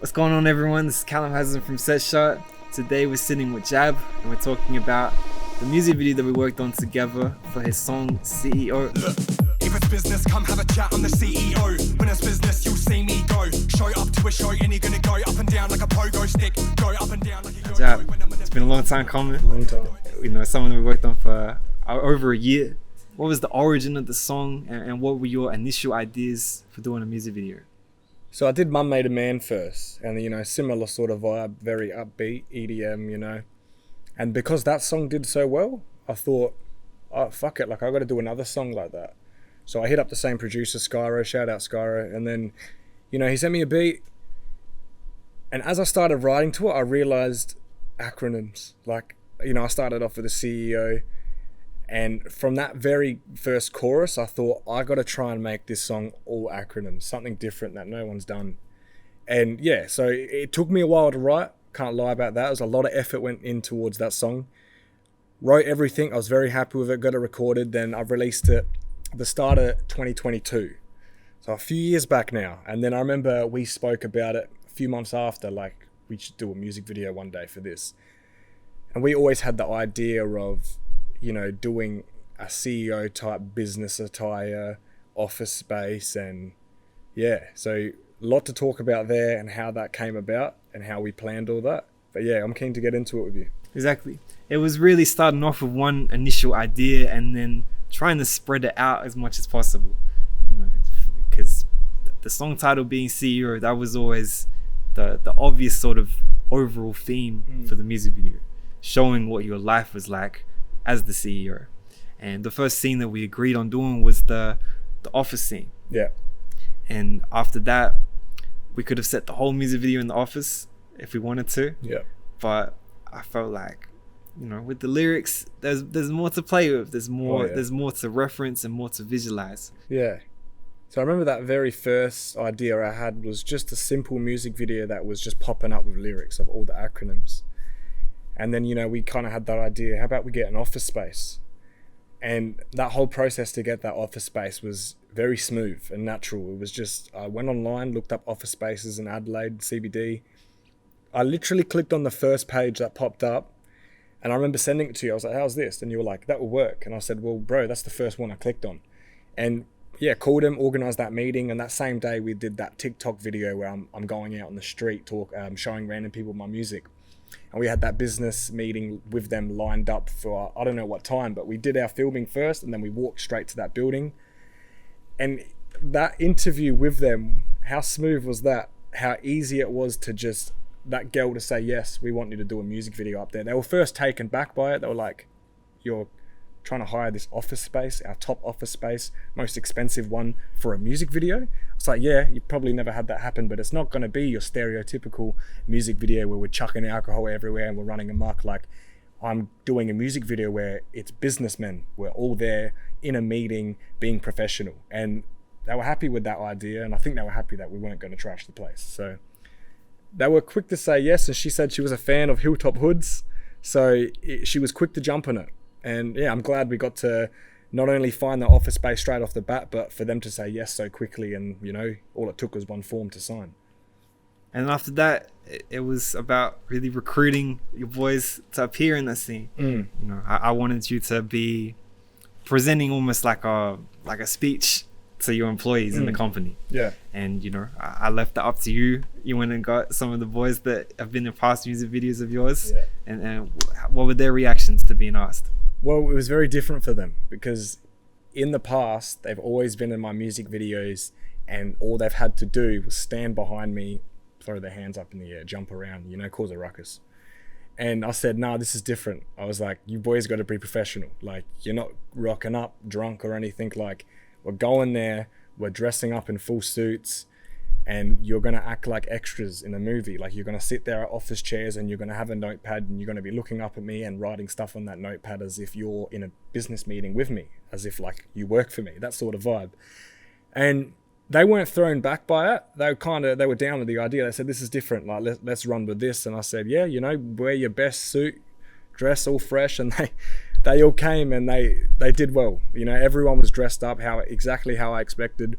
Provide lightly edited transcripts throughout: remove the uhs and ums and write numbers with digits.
What's going on, everyone? This is Callum Haslam from Setshot. Today we're sitting with Jab and we're talking about the music video that we worked on together for his song CEO. Look, if it's business, come have a chat on the CEO. When it's business, you'll see me go. Show up to a show and you're gonna go up and down like a pogo stick. Go up and down like a yo-yo. Jab, it's been a long time coming. Long time. You know, someone that we worked on for over a year. What was the origin of the song and what were your initial ideas for doing a music video? So I did Mum Made a Man first, and similar sort of vibe, very upbeat, EDM, and because that song did so well, I thought, oh fuck it, like I got to do another song like that. So I hit up the same producer, Skyro, shout out Skyro, and then he sent me a beat, and as I started writing to it, I realized acronyms. Like I started off with the CEO, and from that very first chorus, I thought, I got to try and make this song all acronyms, something different that no one's done. And yeah, so it took me a while to write, can't lie about that. There was a lot of effort went in towards that song. Wrote everything, I was very happy with it, got it recorded, then I released it at the start of 2022. So a few years back now. And then I remember we spoke about it a few months after, like we should do a music video one day for this. And we always had the idea of doing a CEO type business attire, office space, and yeah, so a lot to talk about there and how that came about and how we planned all that. But yeah, I'm keen to get into it with you. Exactly. It was really starting off with one initial idea and then trying to spread it out as much as possible. Because the song title being CEO, that was always the obvious sort of overall theme for the music video, showing what your life was like as the CEO. And the first scene that we agreed on doing was the office scene. Yeah. And after that, we could have set the whole music video in the office if we wanted to. Yeah. But I felt like, with the lyrics, there's more to play with. There's more there's more to reference and more to visualize. Yeah. So I remember that very first idea I had was just a simple music video that was just popping up with lyrics of all the acronyms. And then, we kind of had that idea, how about we get an office space? And that whole process to get that office space was very smooth and natural. It was just, I went online, looked up office spaces in Adelaide, CBD. I literally clicked on the first page that popped up, and I remember sending it to you. I was like, how's this? And you were like, that will work. And I said, well, bro, that's the first one I clicked on. And yeah, called him, organized that meeting, and that same day we did that TikTok video where I'm going out on the street, showing random people my music. And we had that business meeting with them lined up for, I don't know what time, but we did our filming first and then we walked straight to that building. And that interview with them, how smooth was that? How easy it was to just, that girl to say, yes, we want you to do a music video up there. They were first taken back by it. They were like, you're trying to hire this office space, our top office space, most expensive one for a music video? It's like, yeah, you probably never had that happen, but it's not going to be your stereotypical music video where we're chucking alcohol everywhere and we're running amok. Like, I'm doing a music video where it's businessmen. We're all there in a meeting being professional. And they were happy with that idea, and I think they were happy that we weren't going to trash the place. So they were quick to say yes, and she said she was a fan of Hilltop Hoods, so she was quick to jump on it. And yeah, I'm glad we got to not only find the office space straight off the bat, but for them to say yes so quickly, and all it took was one form to sign. And after that, it was about really recruiting your boys to appear in that scene. I wanted you to be presenting almost like a speech to your employees in the company. Yeah. And I left that up to you. You went and got some of the boys that have been in past music videos of yours. Yeah. And what were their reactions to being asked? Well, it was very different for them because in the past, they've always been in my music videos and all they've had to do was stand behind me, throw their hands up in the air, jump around, cause a ruckus. And I said, nah, this is different. I was like, you boys got to be professional. Like, you're not rocking up drunk or anything. Like, we're going there, we're dressing up in full suits, and you're going to act like extras in a movie. Like, you're going to sit there at office chairs and you're going to have a notepad and you're going to be looking up at me and writing stuff on that notepad as if you're in a business meeting with me, as if like you work for me, that sort of vibe. And they weren't thrown back by it. They were down with the idea. They said, this is different. Like, let's run with this. And I said, yeah, wear your best suit, dress all fresh. And they all came and they did well. Everyone was dressed up exactly how I expected.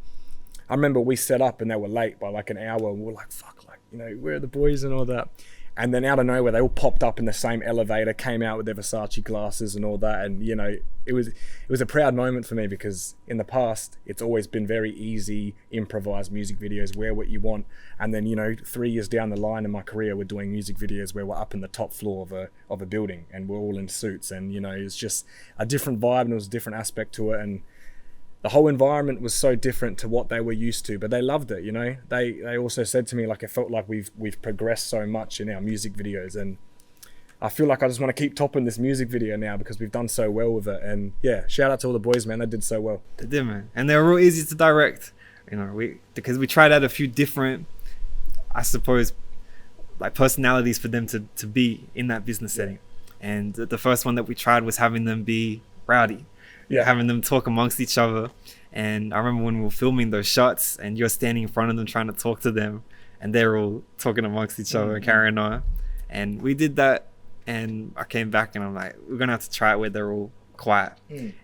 I remember we set up and they were late by like an hour, and we were like, fuck, like you know, where are the boys and all that. And then out of nowhere, they all popped up in the same elevator, came out with their Versace glasses and all that. And, you know, it was a proud moment for me, because in the past, it's always been very easy, improvised music videos, wear what you want. And then, you know, 3 years down the line in my career, we're doing music videos where we're up in the top floor of a building and we're all in suits. And, you know, it's just a different vibe, and it was a different aspect to it. And the whole environment was so different to what they were used to, but they loved it, you know. They also said to me, like, it felt like we've progressed so much in our music videos, and I feel like I just want to keep topping this music video now because we've done so well with it. And yeah, shout out to all the boys, man. They did so well. They did, man. And they were real easy to direct, you know, because we tried out a few different, I suppose, like personalities for them to be in that business setting. And the first one that we tried was having them be rowdy. Yeah. Having them talk amongst each other. And I remember when we were filming those shots and you're standing in front of them trying to talk to them, and they're all talking amongst each other and carrying on. And we did that, and I came back and I'm like, we're gonna have to try it where they're all quiet.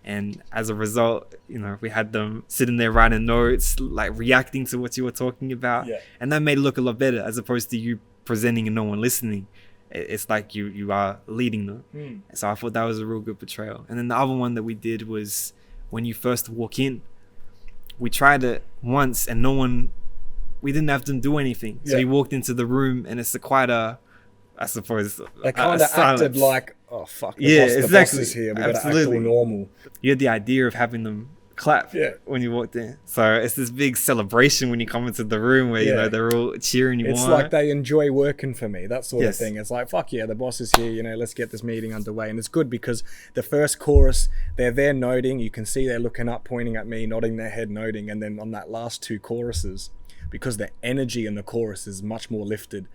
And as a result, you know, we had them sitting there writing notes, like reacting to what you were talking about. And that made it look a lot better, as opposed to you presenting and no one listening. It's like you are leading them. So I thought that was a real good portrayal. And then the other one that we did was when you first walk in. We tried it once and we didn't have them do anything. So you walked into the room and it's quite a, I suppose, they kind of acted like, oh fuck, the boss is here, we gotta act all normal. You had the idea of having them clap when you walked in, so it's this big celebration when you come into the room where you know they're all cheering you on. It's like they enjoy working for me, that sort of thing. It's like, fuck yeah, the boss is here, you know, let's get this meeting underway. And it's good because the first chorus, they're there noting, you can see they're looking up, pointing at me, nodding their head, noting. And then on that last two choruses, because the energy in the chorus is much more lifted,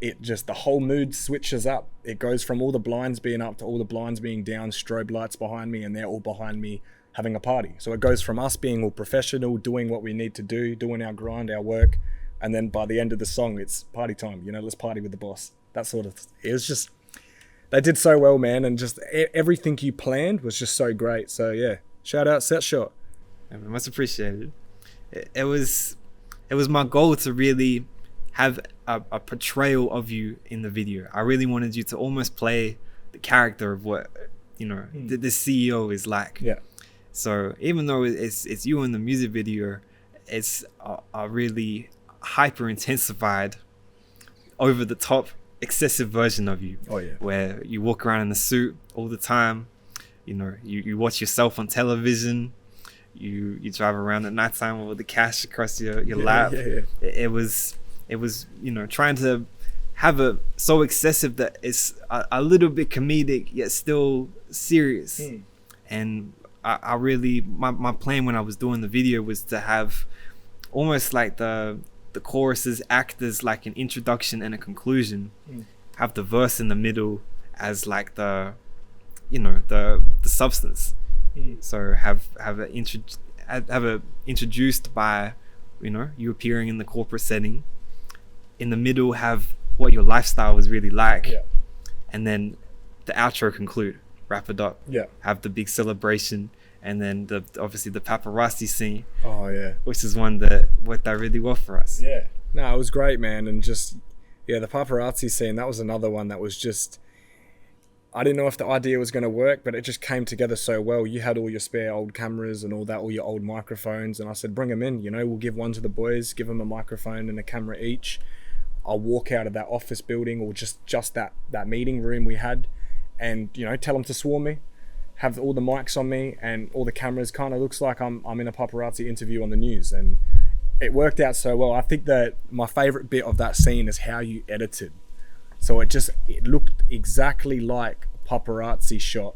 it just, the whole mood switches up. It goes from all the blinds being up to all the blinds being down, strobe lights behind me, and they're all behind me having a party. So it goes from us being all professional, doing what we need to do, doing our grind, our work, and then by the end of the song, it's party time. You know, let's party with the boss. That sort of, it was just, they did so well, man, and just everything you planned was just so great. So yeah, shout out Setshot. Much appreciated. It was my goal to really have a portrayal of you in the video. I really wanted you to almost play the character of what, you know, the CEO is like. Yeah. So even though it's you in the music video, it's a really hyper intensified, over the top, excessive version of you. Oh yeah. Where you walk around in a suit all the time. You know, you watch yourself on television. You drive around at nighttime with the cash across your lap. It was, you know, trying to have a so excessive that it's a little bit comedic yet still serious. And I really, my plan when I was doing the video was to have almost like the choruses act as like an introduction and a conclusion. Have the verse in the middle as like the, you know, the substance. So have it introduced by, you know, you appearing in the corporate setting. In the middle, have what your lifestyle was really like, and then the outro conclude, wrap it up. Have the big celebration, and then obviously the paparazzi scene. Oh yeah, which is one that worked out really well for us. No, it was great, man. And just the paparazzi scene, that was another one that was just, I didn't know if the idea was going to work, but it just came together so well. You had all your spare old cameras and all that, all your old microphones, and I said, bring them in, you know, we'll give one to the boys, give them a microphone and a camera each. I'll walk out of that office building or just that meeting room we had, and, you know, tell them to swarm me, have all the mics on me and all the cameras. Kind of looks like I'm in a paparazzi interview on the news, and it worked out so well. I think that my favorite bit of that scene is how you edited. So it looked exactly like a paparazzi shot.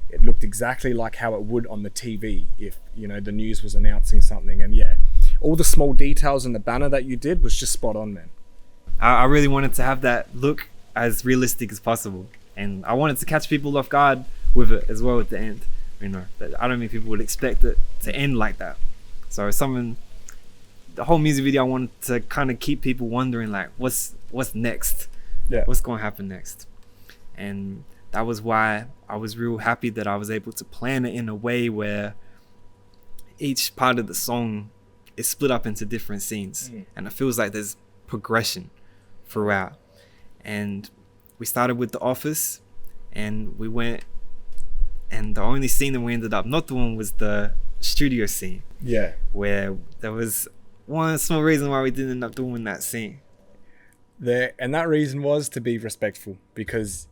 It looked exactly like how it would on the TV if, you know, the news was announcing something. And yeah, all the small details in the banner that you did was just spot on, man. I really wanted to have that look as realistic as possible, and I wanted to catch people off guard with it as well at the end. You know, I don't think people would expect it to end like that. So the whole music video, I wanted to kind of keep people wondering, like, what's next? What's going to happen next? And that was why I was real happy that I was able to plan it in a way where each part of the song is split up into different scenes, and it feels like there's progression. throughout. And we started with The Office, and we went, and the only scene that we ended up not doing was the studio scene. Yeah. Where there was one small reason why we didn't end up doing that scene. And that reason was to be respectful, because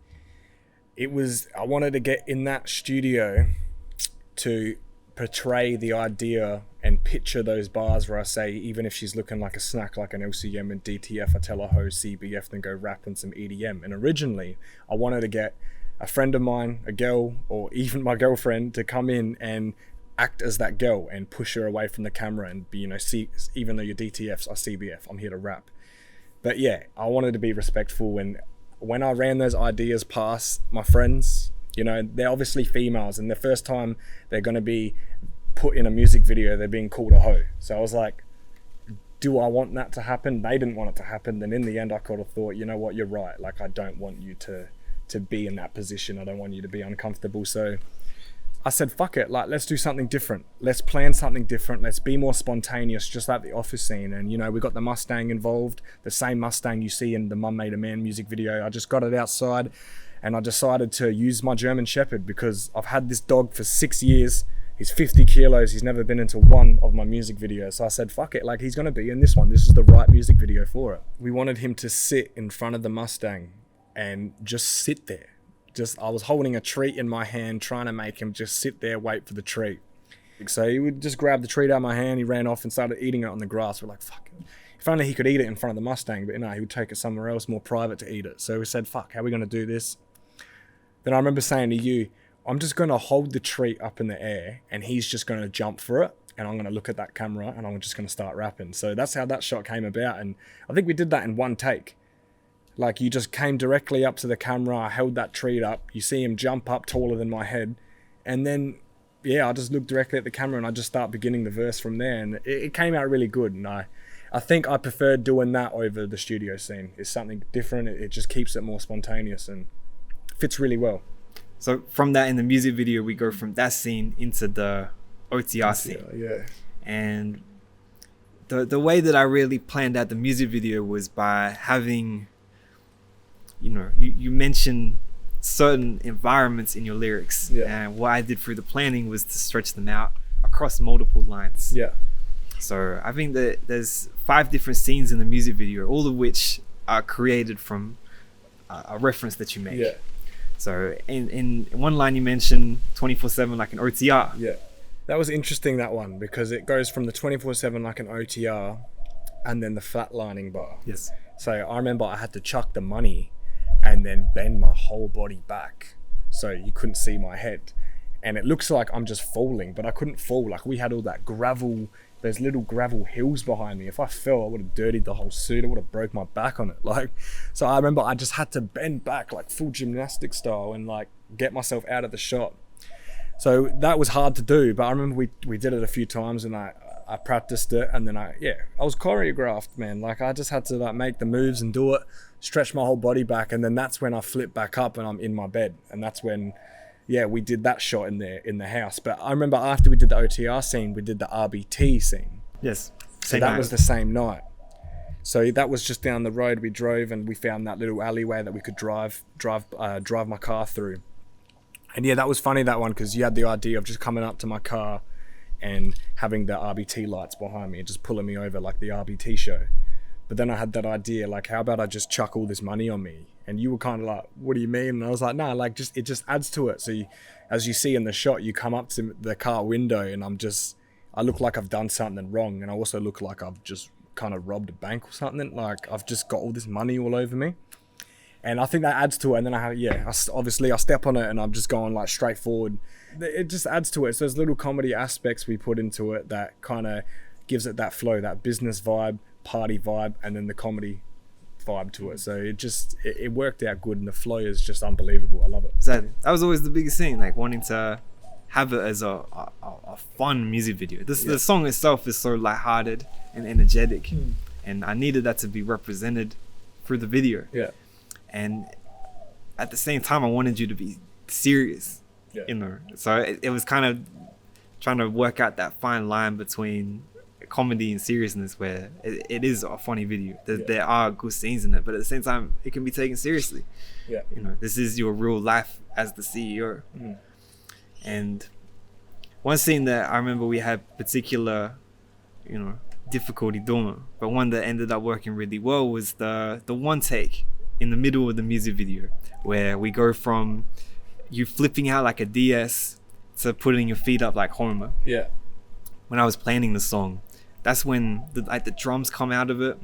I wanted to get in that studio to portray the idea and picture those bars where I say, even if she's looking like a snack, like an LCM and DTF, I tell her ho CBF, then go rap on some EDM. And originally I wanted to get a friend of mine, a girl, or even my girlfriend, to come in and act as that girl and push her away from the camera and be, even though you're DTFs, I CBF, I'm here to rap. But yeah, I wanted to be respectful, and when I ran those ideas past my friends, they're obviously females, and the first time they're going to be put in a music video, they're being called a hoe. So I was like, do I want that to happen? They didn't want it to happen. Then in the end, I could have thought, you know what, you're right. Like, I don't want you to be in that position. I don't want you to be uncomfortable. So I said, fuck it. Like, let's do something different. Let's plan something different. Let's be more spontaneous, just like the Office scene. And, we got the Mustang involved, the same Mustang you see in the Mum Made a Man music video. I just got it outside, and I decided to use my German Shepherd because I've had this dog for 6 years. He's 50 kilos. He's never been into one of my music videos. So I said, fuck it. Like, he's going to be in this one. This is the right music video for it. We wanted him to sit in front of the Mustang and just sit there. I was holding a treat in my hand, trying to make him just sit there, wait for the treat. So he would just grab the treat out of my hand. He ran off and started eating it on the grass. We're like, fuck. If only he could eat it in front of the Mustang, but he would take it somewhere else, more private, to eat it. So we said, fuck, how are we going to do this? Then I remember saying to you, I'm just going to hold the treat up in the air, and he's just going to jump for it, and I'm going to look at that camera, and I'm just going to start rapping. So that's how that shot came about, and I think we did that in one take. Like, you just came directly up to the camera, I held that treat up, you see him jump up taller than my head, and then, I just looked directly at the camera, and I just start beginning the verse from there, and it came out really good. And I think I preferred doing that over the studio scene. It's something different. It just keeps it more spontaneous and fits really well. So from that, in the music video, we go from that scene into the OTR scene. Yeah. And the way that I really planned out the music video was by having, you mentioned certain environments in your lyrics. Yeah. And what I did through the planning was to stretch them out across multiple lines. Yeah. So I think that there's 5 different scenes in the music video, all of which are created from a reference that you make. Yeah. So in one line you mentioned 24/7 like an OTR. Yeah. That was interesting, that one, because it goes from the 24/7 like an OTR and then the flatlining bar. Yes. So I remember I had to chuck the money and then bend my whole body back so you couldn't see my head. And it looks like I'm just falling, but I couldn't fall. Like, we had all that gravel, there's little gravel hills behind me. If I fell, I would have dirtied the whole suit. I would have broke my back on it. Like, so I remember I just had to bend back like full gymnastic style and like get myself out of the shot. So that was hard to do, but I remember we did it a few times, and I practiced it, and then I was choreographed, man. Like, I just had to like make the moves and do it, stretch my whole body back, and then that's when I flip back up and I'm in my bed, and that's when we did that shot in the house. But I remember after we did the OTR scene, we did the RBT scene. Yes. So that was the same night. So that was just down the road. We drove and we found that little alleyway that we could drive my car through. And that was funny, that one, because you had the idea of just coming up to my car and having the RBT lights behind me and just pulling me over like the RBT show. But then I had that idea, like, how about I just chuck all this money on me? And you were kind of like, what do you mean? And I was like, no, like, it just adds to it. So as you see in the shot, you come up to the car window and I look like I've done something wrong. And I also look like I've just kind of robbed a bank or something. Like, I've just got all this money all over me. And I think that adds to it. And then I step on it and I'm just going like straight forward. It just adds to it. So there's little comedy aspects we put into it that kind of gives it that flow, that business vibe, party vibe, and then the comedy vibe to it. So it worked out good, and the flow is just unbelievable. I love it. So that was always the biggest thing, like wanting to have it as a fun music video. The song itself is so lighthearted and energetic, and I needed that to be represented through the video. Yeah. And at the same time, I wanted you to be serious. Yeah. So it was kind of trying to work out that fine line between comedy and seriousness where it is a funny video. There are good scenes in it, but at the same time, it can be taken seriously. Yeah. You know, this is your real life as the CEO. And one scene that I remember we had particular, you know, difficulty doing, but one that ended up working really well was the one take in the middle of the music video where we go from you flipping out like a DS to putting your feet up like Homer. Yeah. When I was planning the song, that's when the drums come out of it.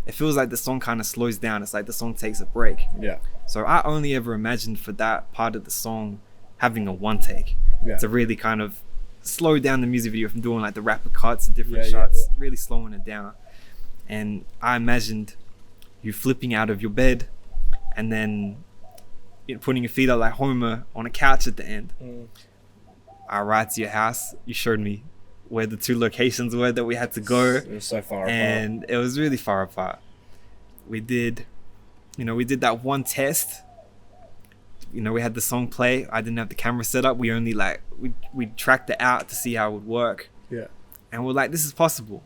It feels like the song kind of slows down. It's like the song takes a break. Yeah. So I only ever imagined for that part of the song having a one take to really kind of slow down the music video from doing like the rapid cuts and different shots, really slowing it down. And I imagined you flipping out of your bed and then putting your feet up like Homer on a couch at the end. I arrived to your house. You showed me where the two locations were that we had to go. It was so far apart. And it was really far apart. We did that one test. You know, we had the song play. I didn't have the camera set up. We only we tracked it out to see how it would work. Yeah. And we're like, this is possible.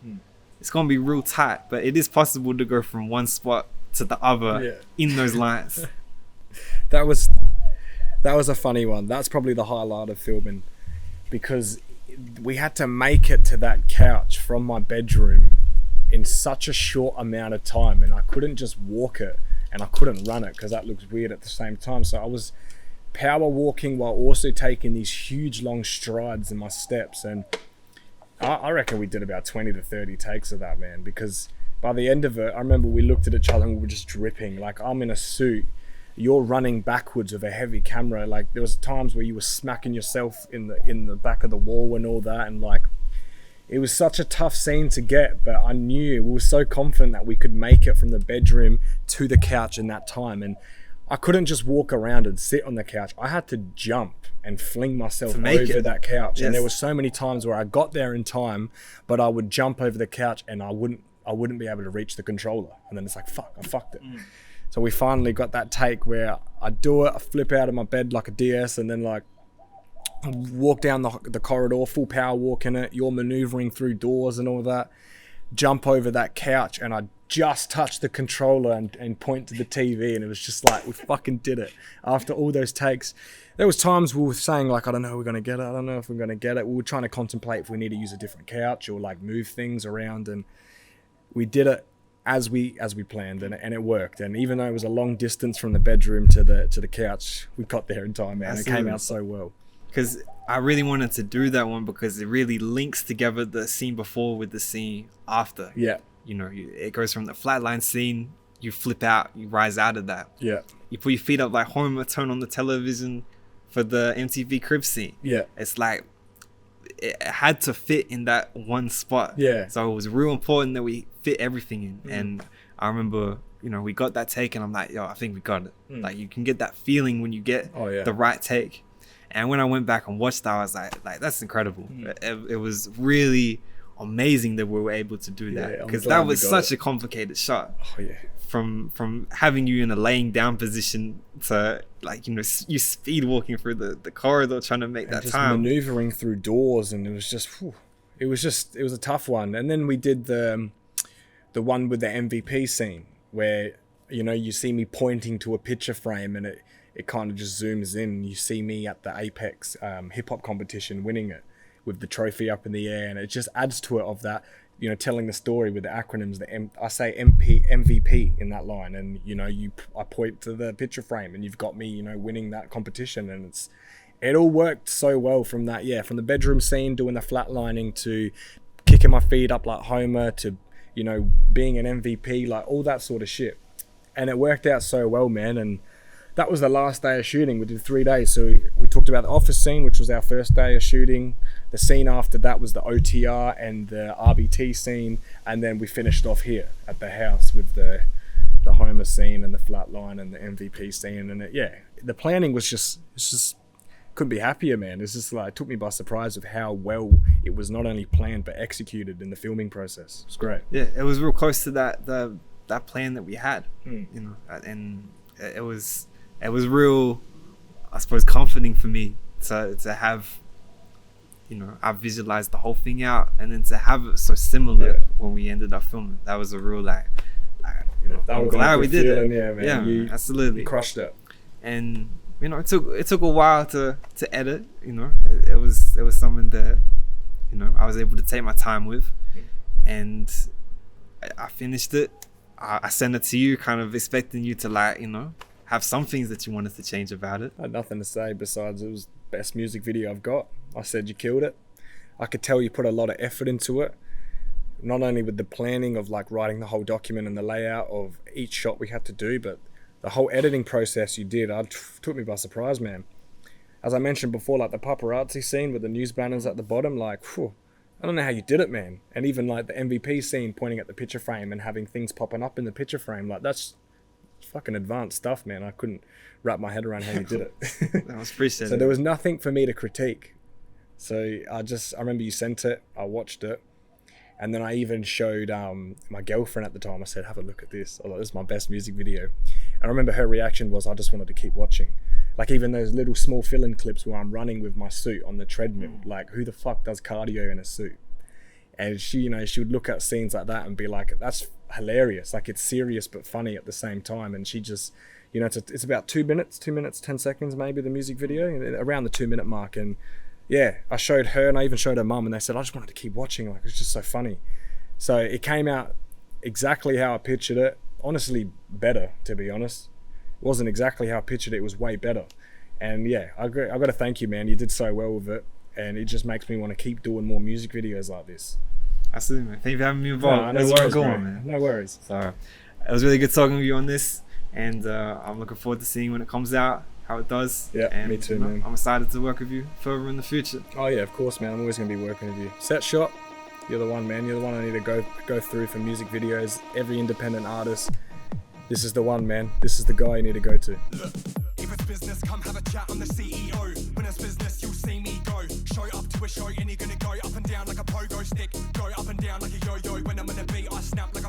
It's gonna be real tight, but it is possible to go from one spot to the other in those lines. That was a funny one. That's probably the highlight of filming, because we had to make it to that couch from my bedroom in such a short amount of time, and I couldn't just walk it and I couldn't run it because that looks weird at the same time. So I was power walking while also taking these huge long strides in my steps, and I reckon we did about 20 to 30 takes of that, man, because by the end of it, I remember we looked at each other and we were just dripping. Like, I'm in a suit, you're running backwards with a heavy camera. Like, there was times where you were smacking yourself in the back of the wall and all that, and like, it was such a tough scene to get, but I knew, we were so confident that we could make it from the bedroom to the couch in that time. And I couldn't just walk around and sit on the couch. I had to jump and fling myself over that couch. Yes. And there were so many times where I got there in time, but I would jump over the couch and I wouldn't be able to reach the controller. And then it's like, fuck, I fucked it. So we finally got that take where I do it, I flip out of my bed like a DS, and then like walk down the corridor, full power walk in it. You're maneuvering through doors and all that. Jump over that couch, and I just touched the controller and point to the TV, and it was just like, we fucking did it. After all those takes, there was times we were saying like, I don't know if we're gonna get it. I don't know if we're gonna get it. We were trying to contemplate if we need to use a different couch or like move things around, and we did it as we planned, and it worked. And even though it was a long distance from the bedroom to the couch, we got there in time, man. Absolutely. It came out so well. Because I really wanted to do that one because it really links together the scene before with the scene after. Yeah. You know, it goes from the flatline scene, you flip out, you rise out of that. Yeah. You put your feet up like Homer, turn on the television for the MTV Crib scene. Yeah. It's like, it had to fit in that one spot. Yeah. So it was real important that we fit everything in. And I remember, you know, we got that take and I'm like, yo, I think we got it. Like, you can get that feeling when you get the right take. And when I went back and watched that, I was like that's incredible. It was really amazing that we were able to do that, because that was such a complicated shot. Oh yeah. From having you in a laying down position to, like, you know, you speed walking through the corridor trying to make that just time, maneuvering through doors, and it was a tough one. And then we did the one with the MVP scene where, you know, you see me pointing to a picture frame, and it kind of just zooms in. You see me at the Apex hip hop competition winning it with the trophy up in the air, and it just adds to it of that, you know, telling the story with the acronyms. I say MVP in that line, and you know, I point to the picture frame, and you've got me, you know, winning that competition, and it all worked so well from that. Yeah, from the bedroom scene, doing the flatlining, to kicking my feet up like Homer, to, you know, being an MVP, like all that sort of shit, and it worked out so well, man. And that was the last day of shooting. We did 3 days. So we talked about the office scene, which was our first day of shooting. The scene after that was the OTR and the RBT scene. And then we finished off here at the house with the Homer scene and the flatline and the MVP scene. And the planning was just couldn't be happier, man. It's just like, it took me by surprise of how well it was not only planned, but executed in the filming process. It's great. Yeah, it was real close to that plan that we had, you know, and it was real, I suppose, comforting for me to have you know, I visualized the whole thing out, and then to have it so similar when we ended up filming, that was a real you know, I'm glad we did it. Yeah, man. Yeah, You absolutely. crushed it. And you know, it took a while to edit. You know, it was something that, you know, I was able to take my time with, and I finished it. I sent it to you, kind of expecting you to, like, you know, have some things that you wanted to change about it. I had nothing to say besides it was the best music video I've got. I said you killed it. I could tell you put a lot of effort into it, not only with the planning of like writing the whole document and the layout of each shot we had to do, but the whole editing process you did, took me by surprise, man. As I mentioned before, like the paparazzi scene with the news banners at the bottom, like, whew, I don't know how you did it, man. And even like the MVP scene pointing at the picture frame and having things popping up in the picture frame, like that's fucking advanced stuff, man. I couldn't wrap my head around how you did it. That was appreciated. So there was nothing for me to critique. So I remember you sent it, I watched it, and then I even showed my girlfriend at the time. I said, have a look at this. I was like, this is my best music video. And I remember her reaction was, I just wanted to keep watching. Like even those little small fill-in clips where I'm running with my suit on the treadmill, like who the fuck does cardio in a suit? And she, you know, she would look at scenes like that and be like, that's hilarious. Like it's serious but funny at the same time. And she just, you know, it's about 2 minutes, 10 seconds maybe, the music video, around the 2 minute mark. And yeah, I showed her and I even showed her mum, and they said, I just wanted to keep watching. Like, it's just so funny. So it came out exactly how I pictured it. Honestly, better, to be honest. It wasn't exactly how I pictured it. It was way better. And yeah, I got to thank you, man. You did so well with it. And it just makes me want to keep doing more music videos like this. Absolutely, man. Thank you for having me involved. No worries, go on, man. No worries. So it was really good talking with you on this, and I'm looking forward to seeing when it comes out, how it does. Yeah, and, me too, you know, man. I'm excited to work with you further in the future. Oh yeah, of course, man. I'm always going to be working with you. Setshot, you're the one, man. You're the one I need to go through for music videos. Every independent artist, this is the one, man. This is the guy you need to go to. Look, if it's business, come have a chat. I'm the CEO. When it's business, you'll see me go. Show up to a show and you're gonna go up and down like a pogo stick. Go up and down like a yo-yo. When I'm on the beat, I snap like a